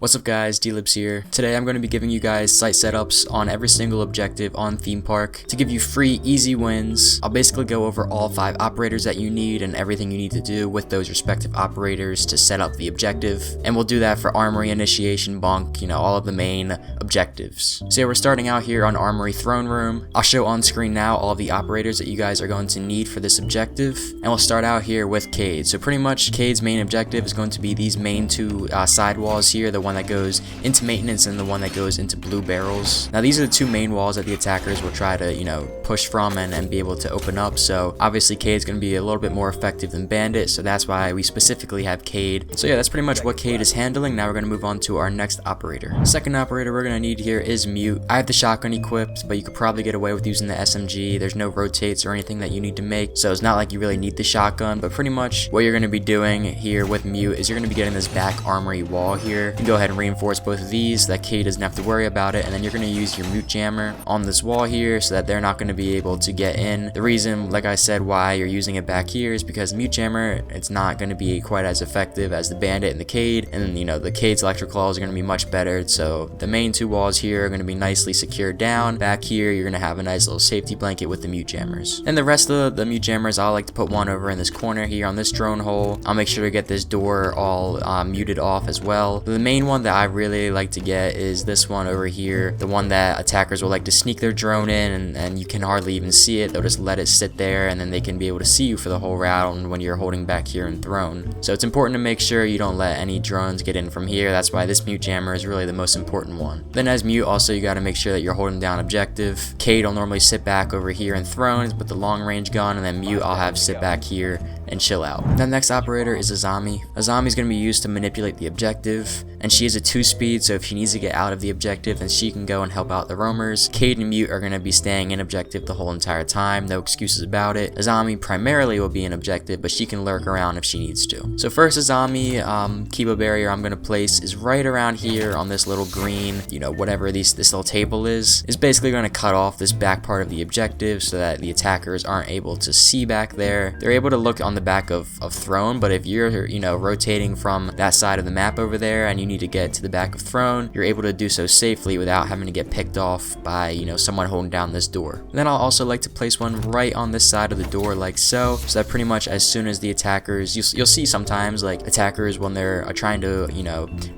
What's up guys, D-Libs here. Today I'm going to be giving you guys site setups on every single objective on Theme Park to give you free, easy wins. I'll basically go over all 5 operators that you need and everything you need to do with those respective operators to set up the objective. And we'll do that for Armory, Initiation, Bunk, all of the main objectives. So yeah, we're starting out here on Armory Throne Room. I'll show on screen now all of the operators that you guys are going to need for this objective. And we'll start out here with Cade. So pretty much Cade's main objective is going to be these main 2 side walls here, the one that goes into maintenance and the one that goes into blue barrels. Now these are the 2 main walls that the attackers will try to push from and be able to open up. So obviously Cade's going to be a little bit more effective than Bandit, so that's why we specifically have Cade. So yeah, that's pretty much what Cade is handling. Now we're going to move on to our next operator. Second operator we're going to need here is Mute. I have the shotgun equipped, but you could probably get away with using the SMG. There's no rotates or anything that you need to make, so it's not like you really need the shotgun. But pretty much what you're going to be doing here with Mute is you're going to be getting this back armory wall here. You can go ahead and reinforce both of these so that Cade doesn't have to worry about it, and then you're going to use your Mute jammer on this wall here so that they're not going to be able to get in. The reason, like I said, why you're using it back here is because Mute jammer, it's not going to be quite as effective as the Bandit and the Cade, and the Cade's electric claws are going to be much better. So the main 2 walls here are going to be nicely secured down. Back here you're going to have a nice little safety blanket with the Mute jammers, and the rest of the Mute jammers I like to put one over in this corner here on this drone hole. I'll make sure to get this door all muted off as well. The main one that I really like to get is this one over here, the one that attackers will like to sneak their drone in and you can hardly even see it. They'll just let it sit there and then they can be able to see you for the whole round when you're holding back here in Throne. So it's important to make sure you don't let any drones get in from here. That's why this Mute jammer is really the most important one. Then as Mute, also you got to make sure that you're holding down objective. Cade will normally sit back over here in Throne with the long range gun, and then Mute I'll have sit back here and chill out. The next operator is Azami. Azami is going to be used to manipulate the objective, and she is a 2-speed, so if she needs to get out of the objective, then she can go and help out the roamers. Cade and Mute are going to be staying in objective the whole entire time, no excuses about it. Azami primarily will be in objective, but she can lurk around if she needs to. So first Azami, Kibo barrier I'm going to place is right around here on this little green, whatever this little table is basically going to cut off this back part of the objective so that the attackers aren't able to see back there. They're able to look on the back of Throne, but if you're rotating from that side of the map over there and you need to get to the back of Throne, you're able to do so safely without having to get picked off by someone holding down this door. Then I'll also like to place one right on this side of the door like so that pretty much as soon as the attackers, you'll see sometimes like attackers when they're trying to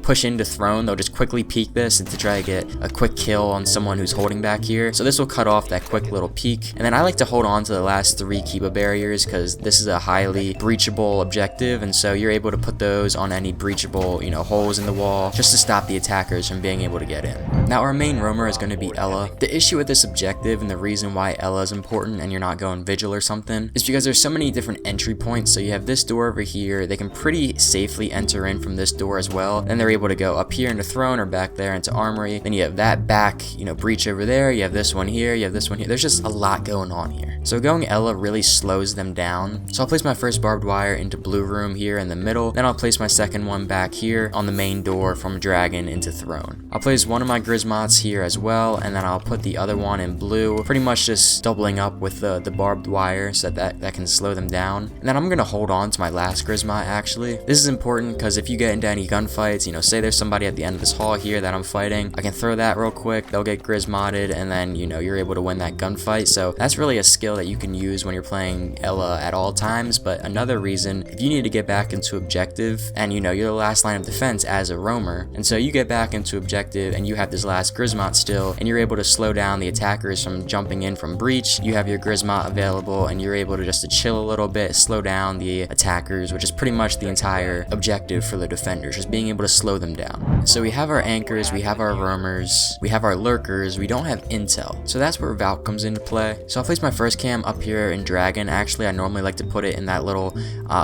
push into Throne, they'll just quickly peek this and to try to get a quick kill on someone who's holding back here. So this will cut off that quick little peek, and then I like to hold on to the last 3 Kiba barriers because this is a highly breachable objective, and so you're able to put those on any breachable holes in the wall just to stop the attackers from being able to get in. Now our main roamer is going to be Ella. The issue with this objective and the reason why Ella is important and you're not going Vigil or something is because there's so many different entry points. So you have this door over here, they can pretty safely enter in from this door as well, then they're able to go up here into Throne or back there into Armory. Then you have that back breach over there, you have this one here, you have this one here. There's just a lot going on here. So going Ella really slows them down. So I'll place my first barbed wire into blue room here in the middle, then I'll place my second one back here on the main door from Dragon into Throne. I'll place one of my Grismots here as well, and then I'll put the other one in blue, pretty much just doubling up with the barbed wire so that can slow them down. And then I'm going to hold on to my last Grismot actually. This is important because if you get into any gunfights, say there's somebody at the end of this hall here that I'm fighting, I can throw that real quick, they'll get Grismotted, and then you're able to win that gunfight. So that's really a skill that you can use when you're playing Ella at all times. But another reason, if you need to get back into objective and you're the last line of defense as a roamer, and so you get back into objective and you have this last Grismot still, and you're able to slow down the attackers from jumping in from breach, you have your Grismot available and you're able to just to chill a little bit, slow down the attackers, which is pretty much the entire objective for the defenders, just being able to slow them down. So we have our anchors, we have our roamers, we have our lurkers, we don't have intel. So that's where Valk comes into play. So I'll place my first cam up here in Dragon. Actually, I normally like to put it in that little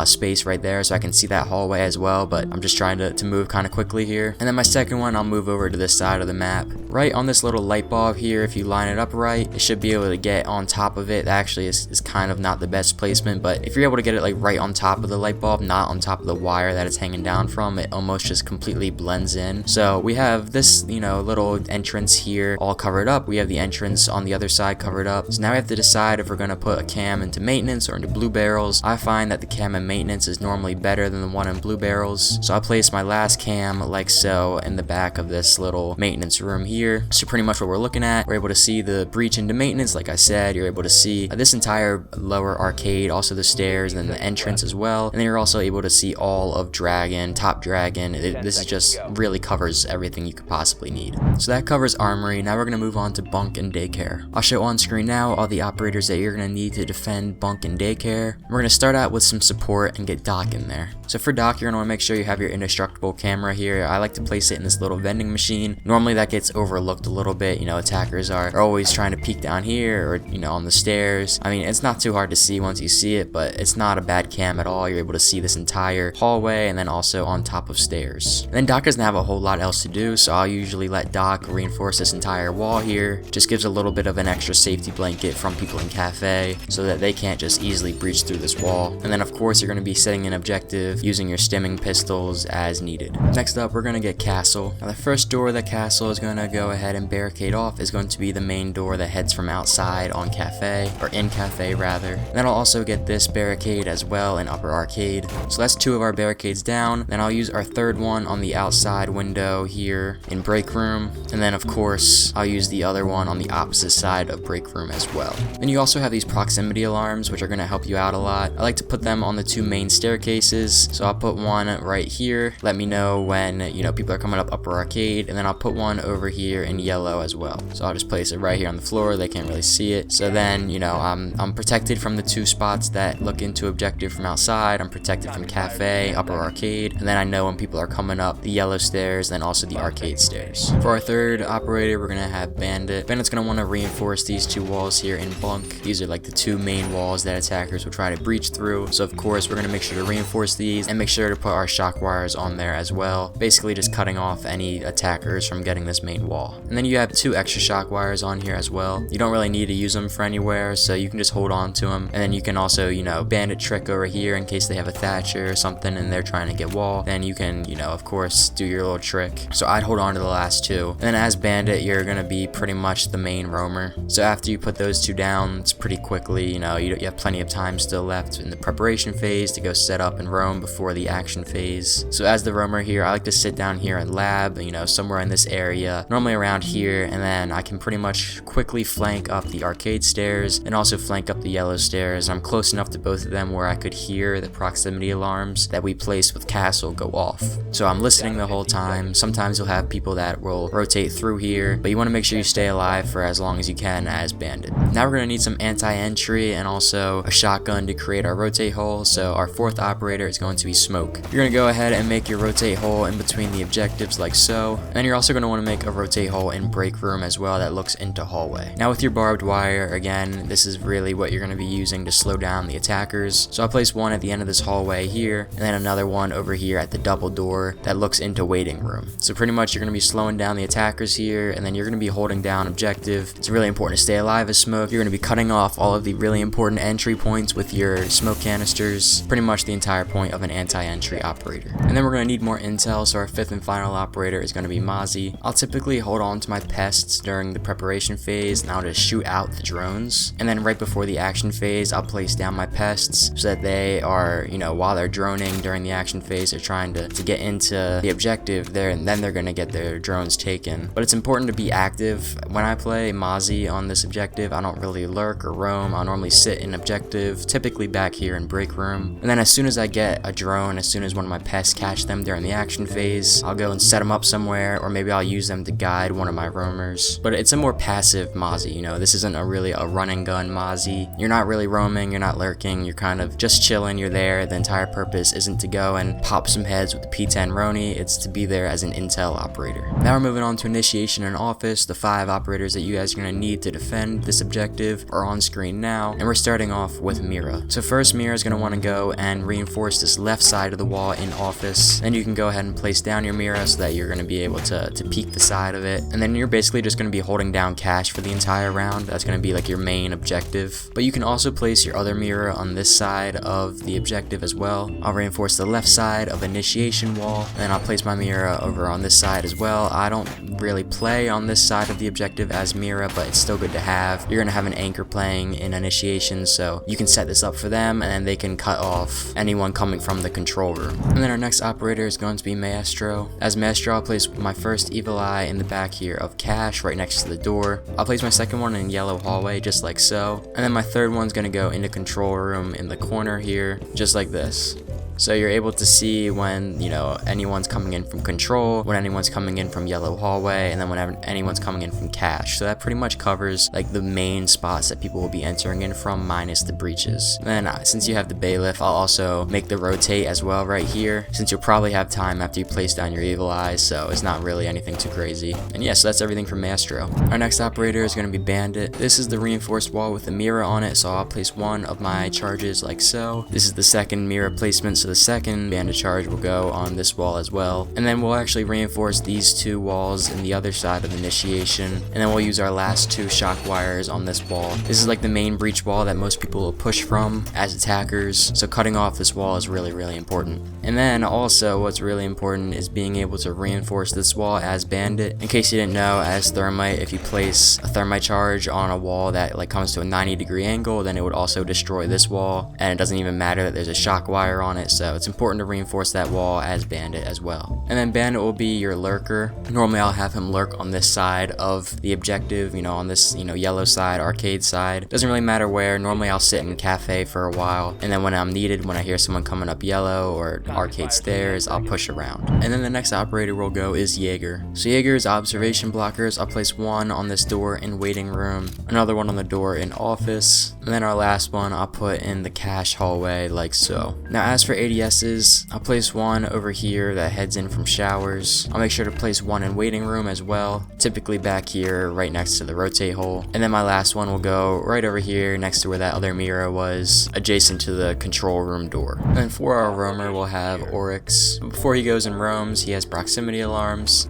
space right there so I can see that hallway as well, but I'm just trying to move kind of quickly here. And then my second one, I'll move over to this side of the map. Right on this little light bulb here, if you line it up right, it should be able to get on top of it. That actually is kind of not the best placement, but if you're able to get it like right on top of the light bulb, not on top of the wire that it's hanging down from, it almost just completely blends in. So we have this, little entrance here all covered up. We have the entrance on the other side covered up. So now we have to decide if we're gonna put a cam into maintenance or into blue barrels, I find that the cam in maintenance is normally better than the one in blue barrels. So I place my last cam like so in the back of this little maintenance room here. So pretty much what we're looking at, we're able to see the breach into maintenance. Like I said, you're able to see this entire lower arcade, also the stairs and then the entrance as well. And then you're also able to see all of Dragon, Top Dragon. This is just really covers everything you could possibly need. So that covers Armory. Now we're gonna move on to Bunk and Daycare. I'll show on screen now all the operators that you're gonna need to defend Bunk and Daycare. We're gonna start out with some support and get Doc in there. So for Doc, you're gonna wanna make sure you have your indestructible camera here. I like to place it in this little vending machine. Normally that gets overlooked a little bit. You know, attackers are always trying to peek down here or, you know, on the stairs. I mean, it's not too hard to see once you see it, but it's not a bad cam at all. You're able to see this entire hallway and then also on top of stairs. And then Doc doesn't have a whole lot else to do, so I'll usually let Doc reinforce this entire wall here. Just gives a little bit of an extra safety blanket from people in cafe so that they can't just easily breach through this wall. And then of course you're going to be setting an objective using your stimming pistols as needed. Next up, we're going to get Castle. Now the first door that Castle is going to go ahead and barricade off is going to be the main door that heads from outside on cafe, or in cafe rather. And then I'll also get this barricade as well in upper arcade. So that's two of our barricades down. Then I'll use our third one on the outside window here in break room. And then of course I'll use the other one on the opposite side of break room as well. Then you also have these proximity alarms, which are going to help you out a lot. I like to put them on the two main staircases. So I'll put one right here, let me know when, you know, people are coming up upper arcade, and then I'll put one over here in yellow as well. So I'll just place it right here on the floor. They can't really see it. So then, you know, I'm protected from the two spots that look into objective from outside. I'm protected from cafe, upper arcade, and then I know when people are coming up the yellow stairs, then also the arcade stairs. For our third operator, we're gonna have Bandit. Bandit's gonna want to reinforce these two walls here in Bunk. These are like the two main walls that attackers will try to breach through. So of course we're gonna make sure to reinforce these and make sure to put our shock wires on there as well. Basically just cutting off any attackers from getting this main wall. And then you have two extra shock wires on here as well. You don't really need to use them for anywhere, so you can just hold on to them. And then you can also, you know, Bandit trick over here in case they have a Thatcher or something and they're trying to get wall. Then you can, you know, of course do your little trick. So I'd hold on to the last two. And then as Bandit, you're gonna be pretty much the main roamer. So after you put those two down, it's pretty quickly, you know, you have plenty of time still left in the preparation phase to go set up and roam before the action phase. So as the roamer here, I like to sit down here and lab, you know, somewhere in this area, normally around here, and then I can pretty much quickly flank up the arcade stairs and also flank up the yellow stairs. I'm close enough to both of them where I could hear the proximity alarms that we placed with Castle go off. So I'm listening the whole time. Sometimes you'll have people that will rotate through here, but you want to make sure you stay alive for as long as you can as Bandit. Now we're going to need some anti-entry and also a shotgun to create our rotate hole. So our fourth operator is going to be Smoke. You're going to go ahead and make your rotate hole in between the objectives like so. And then you're also going to want to make a rotate hole in break room as well that looks into hallway. Now with your barbed wire, again, this is really what you're going to be using to slow down the attackers. So I'll place one at the end of this hallway here, and then another one over here at the double door that looks into waiting room. So pretty much you're going to be slowing down the attackers here, and then you're going to be holding down objective. It's really important to stay alive as Smoke. You're going to be cutting off all of the really important entry points with your smoke canisters, pretty much the entire point of an anti-entry operator. And then we're going to need more intel, so our fifth and final operator is going to be Mozzie. I'll typically hold on to my pests during the preparation phase, and I'll just shoot out the drones. And then right before the action phase, I'll place down my pests so that they are, you know, while they're droning during the action phase, they're trying to get into the objective there, and then they're going to get their drones taken. But it's important to be active. When I play Mozzie on this objective, I don't really lurk or roam. I'll normally sit in objective, typically back here in break room. And then as soon as I get a drone, as soon as one of my pests catch them during the action phase, I'll go and set them up somewhere, or maybe I'll use them to guide one of my roamers. But it's a more passive Mozzie, you know, this isn't really a run and gun Mozzie. You're not really roaming, you're not lurking, you're kind of just chilling, you're there. The entire purpose isn't to go and pop some heads with the P10 Roni, it's to be there as an intel operator. Now we're moving on to initiation and office. The 5 operators that you guys are going to need to defend this objective are on screen now, and we're starting off with Mira. So first, Mira is going to want to go and reinforce this left side of the wall in office. Then you can go ahead and place down your Mira so that you're going to be able to peek the side of it, and then you're basically just going to be holding down cash for the entire round. That's going to be like your main objective, but you can also place your other Mira on this side of the objective as well. I'll reinforce the left side of initiation wall, and then I'll place my Mira over on this side as well. I don't really play on this side of the objective as Mira, but it's still good to have. You're going to have an anchor playing in initiation, so you can set this up for them and then they can cut off anyone coming from the control room. And then our next operator is going to be Maestro. As Maestro, I'll place my first evil eye in the back here of Cash right next to the door. I'll place my second one in yellow hallway just like so, and then my third one's going to go into control room in the corner here just like this. So you're able to see when, you know, anyone's coming in from control, when anyone's coming in from yellow hallway, and then whenever anyone's coming in from cash. So that pretty much covers like the main spots that people will be entering in from, minus the breaches. And then since you have the bailiff, I'll also make the rotate as well right here, since you'll probably have time after you place down your evil eyes, so it's not really anything too crazy. And yeah, so that's everything for Maestro. Our next operator is going to be Bandit. This is the reinforced wall with a mirror on it, so I'll place one of my charges like so. This is the second mirror placement, so the second bandit charge will go on this wall as well. And then we'll actually reinforce these two walls in the other side of initiation. And then we'll use our last two shock wires on this wall. This is like the main breach wall that most people will push from as attackers. So cutting off this wall is really, really important. And then also what's really important is being able to reinforce this wall as bandit. In case you didn't know, as thermite, if you place a thermite charge on a wall that like comes to a 90-degree angle, then it would also destroy this wall. And it doesn't even matter that there's a shock wire on it, so it's important to reinforce that wall as bandit as well. And then bandit will be your lurker. Normally I'll have him lurk on this side of the objective, you know, on this, you know, yellow side, arcade side. Doesn't really matter where. Normally I'll sit in cafe for a while, and then when I'm needed, when I hear someone coming up yellow or arcade stairs, I'll push around. And then the next operator we'll go is Jaeger. So Jaeger is observation blockers. I'll place one on this door in waiting room, another one on the door in office, and then our last one I'll put in the cash hallway like so. Now as for ADSs, I'll place one over here that heads in from showers. I'll make sure to place one in waiting room as well, typically back here right next to the rotate hole. And then my last one will go right over here next to where that other mirror was, adjacent to the control room door. And then for our roamer we'll have Oryx. Before he goes and roams, he has proximity alarms.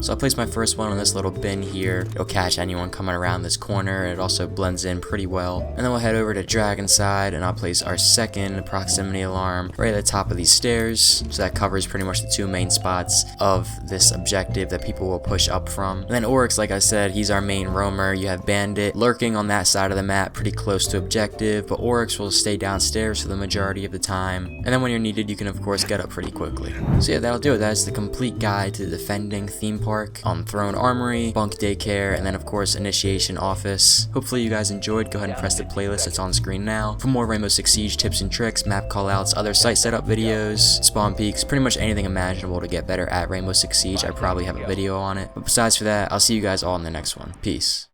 So I'll place my first one on this little bin here. It'll catch anyone coming around this corner, and it also blends in pretty well. And then we'll head over to Dragon side, and I'll place our second proximity alarm right at the top of these stairs. So that covers pretty much the two main spots of this objective that people will push up from. And then Oryx, like I said, he's our main roamer. You have Bandit lurking on that side of the map, pretty close to objective, but Oryx will stay downstairs for the majority of the time. And then when you're needed, you can of course get up pretty quickly. So yeah, that'll do it. That's the complete guide to defending theme park on Throne Armory, Bunk Daycare, and then of course Initiation Office. Hopefully you guys enjoyed. Go ahead and press the playlist that's on screen now for more Rainbow Six Siege tips and tricks, map callouts, other site setup videos, spawn peaks, pretty much anything imaginable to get better at Rainbow Six Siege. I probably have a video on it. But besides for that, I'll see you guys all in the next one. Peace.